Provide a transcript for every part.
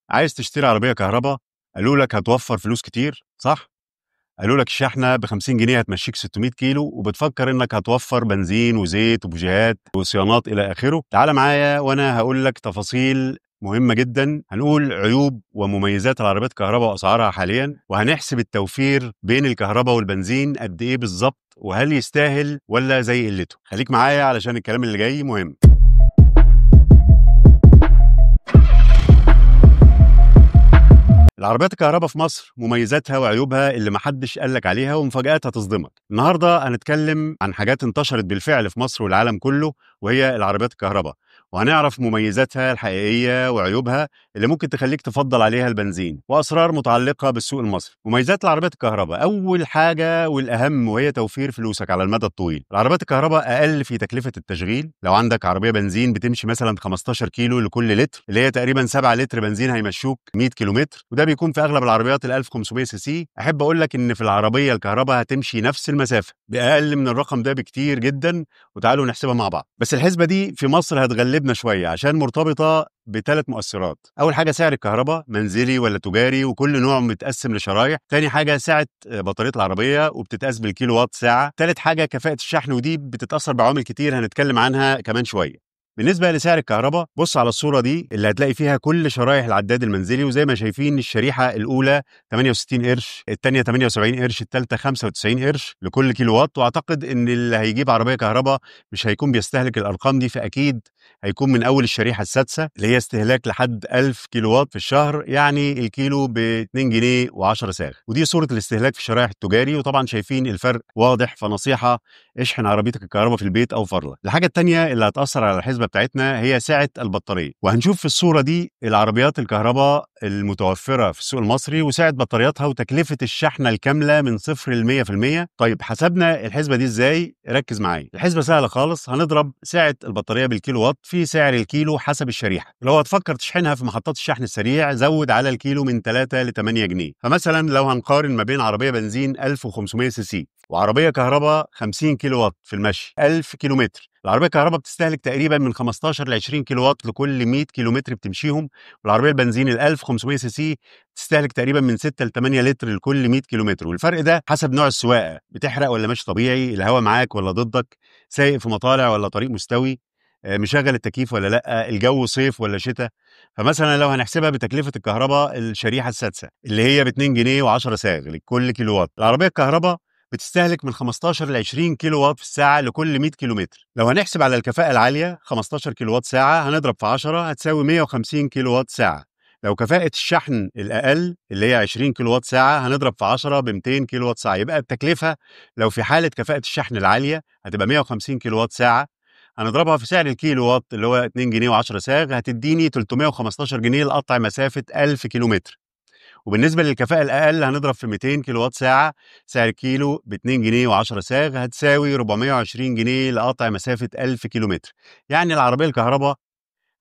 عايز تشتري عربية كهربا؟ قالوا لك هتوفر فلوس كتير، صح؟ قالوا لك الشحنة ب 50 جنيه هتمشيك 600 كيلو، وبتفكر انك هتوفر بنزين وزيت وبوجيهات وصيانات الى اخره. تعال معايا وانا هقول لك تفاصيل مهمة جدا. هنقول عيوب ومميزات العربيات الكهرباء واسعارها حاليا، وهنحسب التوفير بين الكهرباء والبنزين قد ايه بالظبط، وهل يستاهل ولا زي قلته. خليك معايا علشان الكلام اللي جاي مهم. العربيات الكهرباء في مصر مميزاتها وعيوبها اللي محدش قالك عليها، ومفاجآت هتصدمك. النهارده هنتكلم عن حاجات انتشرت بالفعل في مصر والعالم كله، وهي العربيات الكهرباء، وهنعرف مميزاتها الحقيقية وعيوبها اللي ممكن تخليك تفضل عليها البنزين، وأسرار متعلقة بالسوق المصري. مميزات العربيات الكهرباء، أول حاجة والأهم وهي توفير فلوسك على المدى الطويل. العربيات الكهرباء أقل في تكلفة التشغيل. لو عندك عربية بنزين بتمشي مثلا 15 كيلو لكل لتر، اللي هي تقريبا 7 لتر بنزين هيمشوك 100 كيلومتر، وده بيكون في اغلب العربيات ال 1500 سي سي. احب اقول لك ان في العربيه الكهرباء هتمشي نفس المسافه باقل من الرقم ده بكتير جدا، وتعالوا نحسبها مع بعض. بس الحسبه دي في مصر هتغلبنا شويه عشان مرتبطه بثلاث مؤثرات. اول حاجه سعر الكهرباء، منزلي ولا تجاري، وكل نوع متقسم لشرايح. تاني حاجه سعه بطاريه العربيه وبتتقاس بالكيلو وات ساعه. تالت حاجه كفاءه الشحن، ودي بتتاثر بعوامل كتير هنتكلم عنها كمان شويه. بالنسبة لسعر الكهرباء، بص على الصورة دي اللي هتلاقي فيها كل شرايح العداد المنزلي، وزي ما شايفين الشريحة الأولى 68 قرش، الثانية 78 قرش، الثالثة 95 قرش لكل كيلو وات. وأعتقد إن اللي هيجيب عربية كهرباء مش هيكون بيستهلك الأرقام دي، فأكيد هيكون من أول الشريحة السادسة اللي هي استهلاك لحد 1000 كيلو وات في الشهر، يعني الكيلو ب 2 جنيه و10 ساغ. ودي صورة الاستهلاك في الشرايح التجاري، وطبعا شايفين الفرق واضح. فنصيحة: اشحن عربيتك الكهرباء في البيت او فرله. الحاجه الثانيه اللي هتاثر على الحسبه بتاعتنا هي سعه البطاريه، وهنشوف في الصوره دي العربيات الكهرباء المتوفره في السوق المصري وسعه بطارياتها وتكلفه الشحنه الكامله من 0 ل 100%. طيب حسبنا الحسبه دي ازاي؟ ركز معايا. الحسبه سهله خالص. هنضرب سعه البطاريه بالكيلو وات في سعر الكيلو حسب الشريحه. لو هتفكر تشحنها في محطات الشحن السريع، زود على الكيلو من 3 ل 8 جنيه. فمثلا لو هنقارن ما بين عربيه بنزين 1500 سي سي وعربيه كهرباء 50 كيلو وات في المشي 1000 كيلومتر، العربيه الكهرباء بتستهلك تقريبا من 15 ل 20 كيلو وات لكل 100 كيلومتر بتمشيهم، والعربيه البنزين ال 1500 سي سي تستهلك تقريبا من 6 ل 8 لتر لكل 100 كيلومتر. والفرق ده حسب نوع السواقه، بتحرق ولا ماشي طبيعي، الهواء معاك ولا ضدك، سايق في مطالع ولا طريق مستوي، مشغل التكييف ولا لا، الجو صيف ولا شتاء. فمثلا لو هنحسبها بتكلفه الكهرباء الشريحه السادسه اللي هي ب 2 جنيه و10 ساغ لكل كيلو وات، العربيه الكهرباء بتستهلك من 15 ل 20 كيلو وات في الساعة لكل 100 كيلومتر. لو هنحسب على الكفاءة العالية 15 كيلو وات ساعة هنضرب في 10 هتساوي 150 كيلو وات ساعة. لو كفاءة الشحن الأقل اللي هي 20 كيلو وات ساعة هنضرب في 10 ب 200 كيلو وات ساعة. يبقى التكلفة لو في حالة كفاءة الشحن العالية هتبقى 150 كيلو وات ساعة، هنضربها في سعر الكيلو وات اللي هو 2 جنيه و10 ساغ، هتديني 315 جنيه لقطع مسافة 1000 كيلومتر. وبالنسبة للكفاءة الأقل هنضرب في 200 كيلو وات ساعة، سعر الكيلو ب 2 جنيه و10 ساغ، هتساوي 420 جنيه لقطع مسافة 1000 كيلومتر. يعني العربية الكهرباء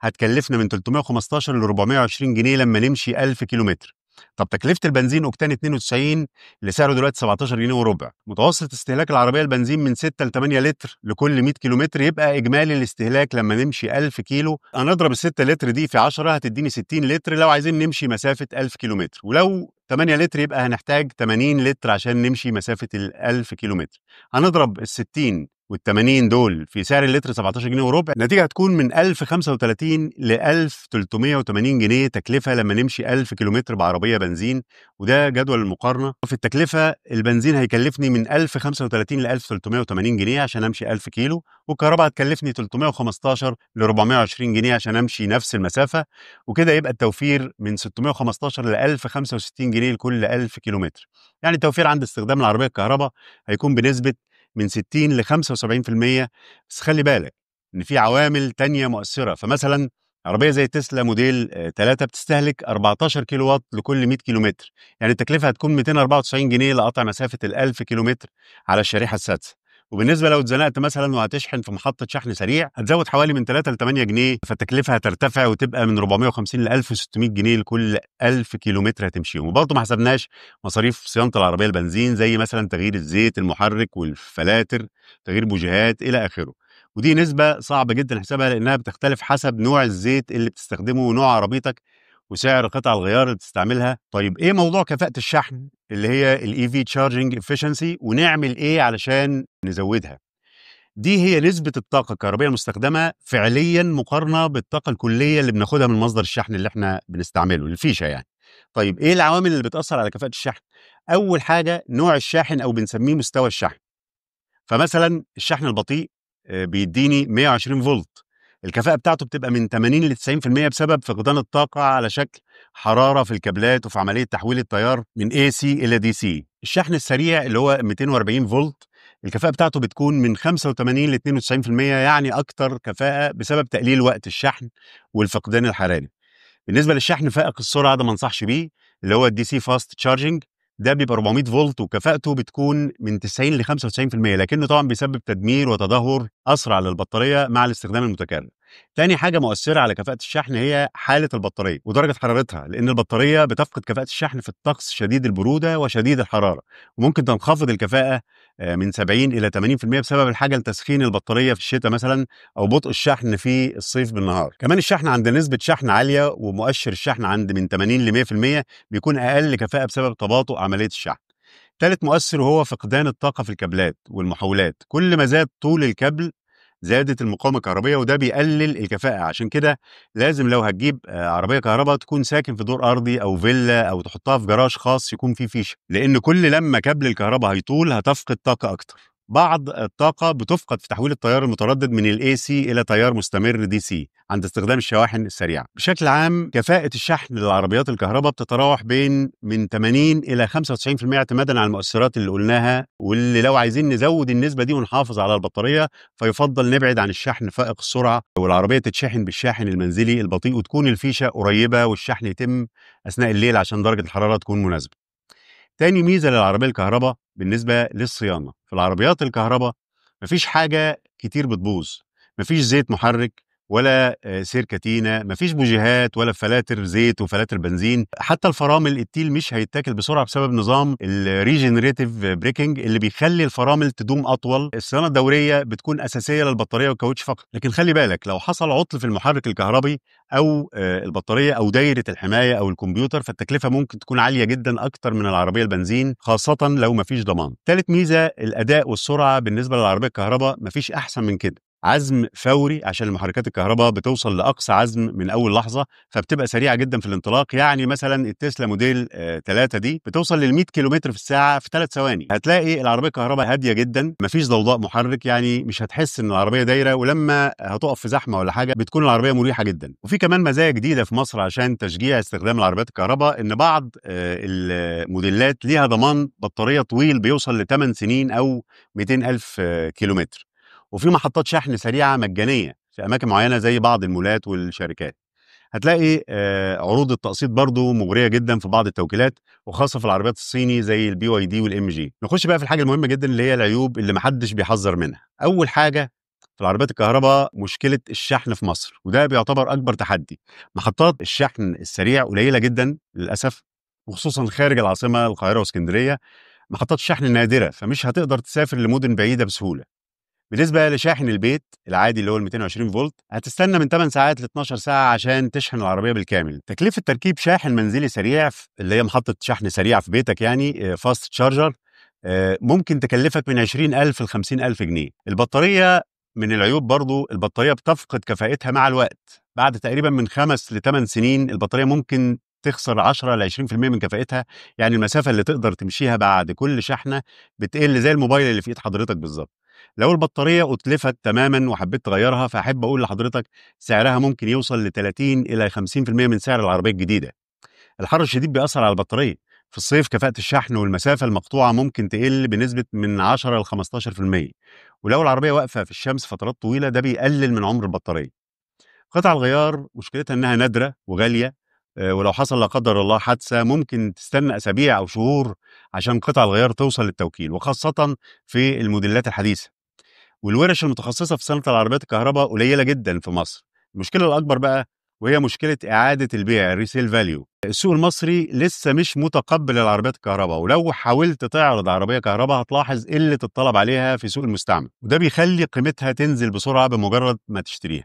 هتكلفنا من 315 ل 420 جنيه لما نمشي 1000 كيلومتر. طب تكلفة البنزين أوكتان 92 اللي سعره دلوقتي 17 جنيه وربع، متوسط استهلاك العربية البنزين من 6 ل 8 لتر لكل 100 كيلومتر، يبقى إجمالي الاستهلاك لما نمشي 1000 كيلو هنضرب ال 6 لتر دي في 10 هتديني 60 لتر لو عايزين نمشي مسافة 1000 كيلومتر، ولو 8 لتر يبقى هنحتاج 80 لتر عشان نمشي مسافة ال 1000 كيلومتر. هنضرب ال 60 وال80 دول في سعر اللتر 17 جنيه وربع، النتيجة هتكون من 1035 ل 1380 جنيه تكلفة لما نمشي 1000 كيلومتر بعربية بنزين. وده جدول المقارنة. في التكلفة البنزين هيكلفني من 1035 ل 1380 جنيه عشان امشي 1000 كيلو، والكهرباء هتكلفني 315 ل 420 جنيه عشان امشي نفس المسافة. وكده يبقى التوفير من 615 ل 1065 جنيه لكل 1000 كيلومتر. يعني التوفير عند استخدام العربية الكهرباء هيكون بنسبة من 60 ل 75%. بس خلي بالك ان في عوامل تانية مؤثرة. فمثلا عربية زي تسلا موديل 3 بتستهلك 14 كيلو وات لكل 100 كيلومتر، يعني التكلفة هتكون 294 جنيه لقطع مسافة ال 1000 كيلومتر على الشريحة السادسة. وبالنسبة لو اتزنقت مثلا وهتشحن في محطة شحن سريع هتزود حوالي من 3 ل 8 جنيه، فالتكلفة هترتفع وتبقى من 450 ل 1600 جنيه لكل 1000 كيلومتر هتمشيهم. وبرضه ما حسبناش مصاريف صيانة العربية البنزين زي مثلا تغيير الزيت، المحرك والفلاتر، تغيير بوجيهات إلى آخره. ودي نسبة صعب جدا حسابها لأنها بتختلف حسب نوع الزيت اللي بتستخدمه ونوع عربيتك وسعر قطع الغيار اللي بتستعملها. طيب ايه موضوع كفاءة الشحن اللي هي الاي في تشارجنج افشنسي، ونعمل ايه علشان نزودها؟ دي هي نسبة الطاقة الكهربائية المستخدمة فعليا مقارنة بالطاقة الكلية اللي بناخدها من مصدر الشحن اللي احنا بنستعمله، الفيشة يعني. طيب ايه العوامل اللي بتأثر على كفاءة الشحن؟ اول حاجة نوع الشاحن او بنسميه مستوى الشحن. فمثلا الشحن البطيء بيديني 120 فولت، الكفاءة بتاعته بتبقى من 80 ل 90% بسبب فقدان الطاقة على شكل حرارة في الكابلات وفي عملية تحويل التيار من AC إلى DC. الشحن السريع اللي هو 240 فولت، الكفاءة بتاعته بتكون من 85 ل 92%، يعني أكتر كفاءة بسبب تقليل وقت الشحن والفقدان الحراري. بالنسبه للشحن فائق السرعه ده ما انصحش بيه، اللي هو الدي سي فاست تشارجنج، ده بيبقى 400 فولت وكفاءته بتكون من 90 ل 95%، لكنه طبعا بيسبب تدمير وتدهور اسرع للبطاريه مع الاستخدام المتكرر. تاني حاجه مؤثره على كفاءه الشحن هي حاله البطاريه ودرجه حرارتها، لان البطاريه بتفقد كفاءه الشحن في الطقس شديد البروده وشديد الحراره، وممكن تنخفض الكفاءه من 70 الى 80% بسبب الحاجه لتسخين البطاريه في الشتاء مثلا، او بطء الشحن في الصيف بالنهار. كمان الشحن عند نسبه شحن عاليه ومؤشر الشحن عند من 80 ل 100% بيكون اقل كفاءه بسبب تباطؤ عمليه الشحن. ثالث مؤثر وهو فقدان الطاقه في الكابلات والمحولات، كل ما زاد طول الكابل زادت المقاومه الكهربائيه، وده بيقلل الكفاءه. عشان كده لازم لو هتجيب عربيه كهرباء تكون ساكن في دور ارضي او فيلا، او تحطها في جراج خاص يكون فيه فيشه، لان كل لما كابل الكهرباء هيطول هتفقد طاقه اكتر. بعض الطاقة بتفقد في تحويل التيار المتردد من الاي سي إلى تيار مستمر دي سي عند استخدام الشواحن السريعة. بشكل عام كفاءة الشحن للعربيات الكهرباء بتتراوح بين من 80 إلى 95% اعتمادا على المؤثرات اللي قلناها، واللي لو عايزين نزود النسبة دي ونحافظ على البطارية فيفضل نبعد عن الشحن فائق السرعة، والعربية تتشحن بالشاحن المنزلي البطيء، وتكون الفيشة قريبة والشحن يتم أثناء الليل عشان درجة الحرارة تكون مناسبة. تاني ميزة للعربية الكهرباء بالنسبة للصيانة، في العربيات الكهرباء مفيش حاجة كتير بتبوظ، مفيش زيت محرك ولا سير كتينة، مفيش بوجيهات ولا فلاتر زيت وفلاتر بنزين، حتى الفرامل التيل مش هيتاكل بسرعة بسبب نظام الريجنريتيف بريكنج اللي بيخلي الفرامل تدوم أطول. الصيانة الدورية بتكون أساسية للبطارية والكاوتش فقط، لكن خلي بالك لو حصل عطل في المحرك الكهربي أو البطارية أو دايرة الحماية أو الكمبيوتر، فالتكلفة ممكن تكون عالية جدا أكتر من العربية البنزين، خاصة لو مفيش ضمان. ثالث ميزة الأداء والسرعة بالنسبة للعربية الكهرباء، مفيش أحسن من كده. عزم فوري عشان المحركات الكهرباء بتوصل لأقصى عزم من أول لحظة، فبتبقى سريعة جدا في الانطلاق. يعني مثلا التسلا موديل 3 دي بتوصل لل 100 كيلومتر في الساعة في 3 ثواني. هتلاقي العربية الكهرباء هادية جدا، مفيش ضوضاء محرك، يعني مش هتحس ان العربية دايرة، ولما هتقف في زحمة ولا حاجة بتكون العربية مريحة جدا. وفي كمان مزايا جديدة في مصر عشان تشجيع استخدام العربيات الكهرباء، ان بعض الموديلات ليها ضمان بطارية طويل بيوصل ل 8 سنين او 200 ألف كيلومتر، وفي محطات شحن سريعة مجانية في أماكن معينة زي بعض المولات والشركات. هتلاقي عروض التقسيط برضو مغرية جدا في بعض التوكيلات، وخاصة في العربيات الصيني زي البي واي دي والام جي. نخش بقى في الحاجة المهمة جدا اللي هي العيوب اللي محدش بيحذر منها. أول حاجة في العربيات الكهرباء مشكلة الشحن في مصر، وده بيعتبر أكبر تحدي. محطات الشحن السريع قليلة جدا للأسف، وخصوصا خارج العاصمة القاهرة واسكندرية. محطات الشحن نادرة، فمش هتقدر تسافر لمدن بعيدة بسهولة. بالنسبة لشاحن البيت العادي اللي هو ال 220 فولت، هتستنى من 8 ساعات ل 12 ساعة عشان تشحن العربية بالكامل. تكلفة تركيب شاحن منزلي سريع اللي هي محطة شحن سريع في بيتك يعني فاست تشارجر ممكن تكلفك من 20,000 ل 50,000 جنيه. البطارية من العيوب برضو، البطارية بتفقد كفاءتها مع الوقت. بعد تقريبا من 5 ل 8 سنين البطارية ممكن تخسر 10 ل 20% من كفاءتها، يعني المسافة اللي تقدر تمشيها بعد كل شحنة بتقل زي الموبايل اللي في ايد حضرتك بالظبط. لو البطارية أتلفت تماما وحبيت تغيرها، فأحب أقول لحضرتك سعرها ممكن يوصل ل 30 إلى 50% من سعر العربية الجديدة. الحر الشديد بيأثر على البطارية، في الصيف كفاءة الشحن والمسافة المقطوعة ممكن تقل بنسبة من 10 ل 15%، ولو العربية واقفة في الشمس فترات طويلة ده بيقلل من عمر البطارية. قطع الغيار مشكلتها إنها نادرة وغالية، ولو حصل لا قدر الله حادثة ممكن تستنى أسابيع أو شهور عشان قطع الغيار توصل للتوكيل، وخاصة في الموديلات الحديثة. والورش المتخصصة في صيانة العربيات الكهرباء قليلة جدا في مصر. المشكلة الأكبر بقى وهي مشكلة إعادة البيع الريسيل فاليو. السوق المصري لسه مش متقبل العربيات الكهرباء، ولو حاولت تعرض عربية كهرباء هتلاحظ قلة الطلب عليها في سوق المستعمل، وده بيخلي قيمتها تنزل بسرعة بمجرد ما تشتريها.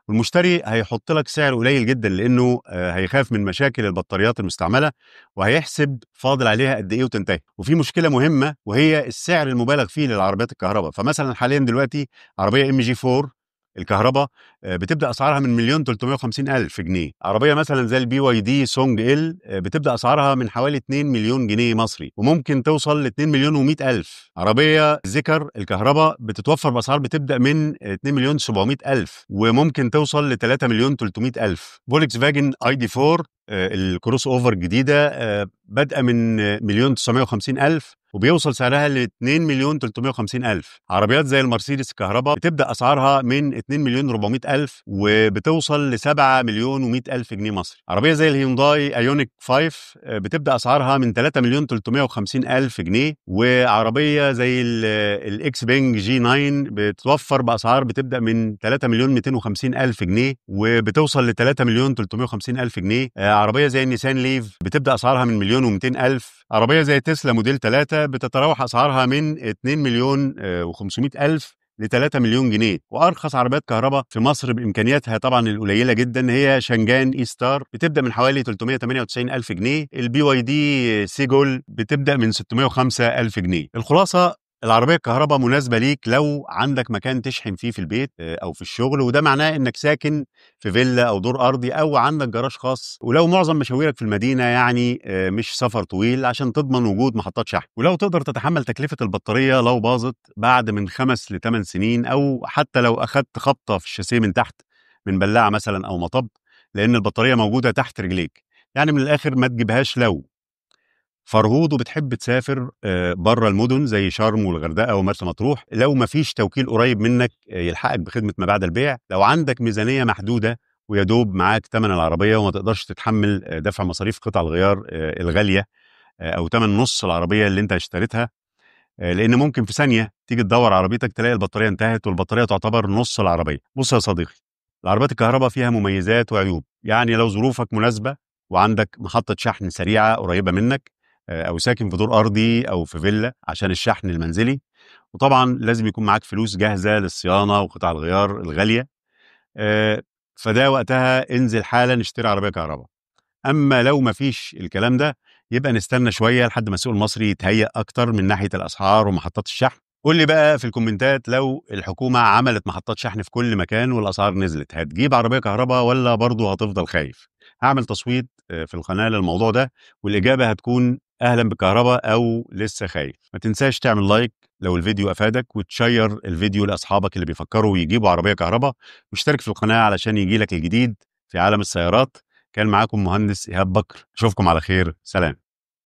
والمشتري هيحط لك سعر قليل جدا لانه هيخاف من مشاكل البطاريات المستعمله، وهيحسب فاضل عليها قد ايه وتنتهي. وفي مشكله مهمه وهي السعر المبالغ فيه للعربيات الكهرباء. فمثلا حاليا دلوقتي عربيه ام جي 4 الكهرباء بتبدا اسعارها من 1,350,000 جنيه. عربيه مثلا زي البي واي دي سونج ال بتبدا اسعارها من حوالي 2 مليون جنيه مصري، وممكن توصل ل 2 مليون و100 الف. عربيه زيكر الكهرباء بتتوفر باسعار بتبدا من 2 مليون 700 الف، وممكن توصل ل 3 مليون 300 الف. فولكس فاجن اي دي 4 الكروس اوفر الجديده بادئه من مليون 950 الف، وبيوصل سعرها ل 2 مليون 350 الف. عربيات زي المرسيدس الكهرباء بتبدا اسعارها من 2 مليون 400 الف، وبتوصل ل 7 مليون و100 الف جنيه مصري. عربيه زي الهيونداي ايونيك 5 بتبدا اسعارها من 3 مليون 350 الف جنيه. وعربيه زي الاكس بنج جي 9 بتوفر باسعار بتبدا من 3 مليون 250 الف جنيه، وبتوصل ل 3 مليون 350 الف جنيه. عربيه زي النيسان ليف بتبدا اسعارها من مليون و200 الف. عربيه زي تسلا موديل 3 بتتراوح اسعارها من 2 مليون و500 الف ل 3 مليون جنيه. وارخص عربيات كهرباء في مصر بامكانياتها طبعا القليله جدا هي شانجان اي ستار، بتبدا من حوالي 398 الف جنيه. البي واي دي سيجول بتبدا من 605 الف جنيه. الخلاصه العربيه الكهرباء مناسبه ليك لو عندك مكان تشحن فيه في البيت او في الشغل، وده معناه انك ساكن في فيلا او دور ارضي او عندك جراج خاص، ولو معظم مشاويرك في المدينه يعني مش سفر طويل عشان تضمن وجود محطات شحن، ولو تقدر تتحمل تكلفه البطاريه لو باظت بعد من 5 ل 8 سنين، او حتى لو اخدت خبطه في الشاسيه من تحت من بلاعه مثلا او مطب، لان البطاريه موجوده تحت رجليك. يعني من الاخر ما تجيبهاش لو فرهود وبتحب تسافر بره المدن زي شرم والغردقه ومرسى مطروح، لو ما فيش توكيل قريب منك يلحقك بخدمه ما بعد البيع، لو عندك ميزانيه محدوده ويا دوب معاك ثمن العربيه وما تقدرش تتحمل دفع مصاريف قطع الغيار الغاليه، او ثمن نص العربيه اللي انت اشتريتها، لان ممكن في ثانيه تيجي تدور عربيتك تلاقي البطاريه انتهت، والبطاريه تعتبر نص العربيه. بص يا صديقي، العربيات الكهرباء فيها مميزات وعيوب. يعني لو ظروفك مناسبه وعندك محطه شحن سريعه قريبه منك، او ساكن في دور ارضي او في فيلا عشان الشحن المنزلي، وطبعا لازم يكون معاك فلوس جاهزه للصيانه وقطع الغيار الغاليه، فده وقتها انزل حالا اشتري عربيه كهرباء. اما لو ما فيش الكلام ده، يبقى نستنى شويه لحد ما السوق المصري يتهيأ اكتر من ناحيه الاسعار ومحطات الشحن. قول لي بقى في الكومنتات، لو الحكومه عملت محطات شحن في كل مكان والاسعار نزلت، هتجيب عربيه كهرباء ولا برضه هتفضل خايف؟ هعمل تصويت في القناه للموضوع ده، والاجابه هتكون اهلا بالكهرباء او لسه خايف. ما تنساش تعمل لايك لو الفيديو افادك، وتشير الفيديو لاصحابك اللي بيفكروا يجيبوا عربيه كهرباء، واشترك في القناه علشان يجيلك الجديد في عالم السيارات. كان معاكم مهندس إيهاب بكر، أشوفكم على خير، سلام.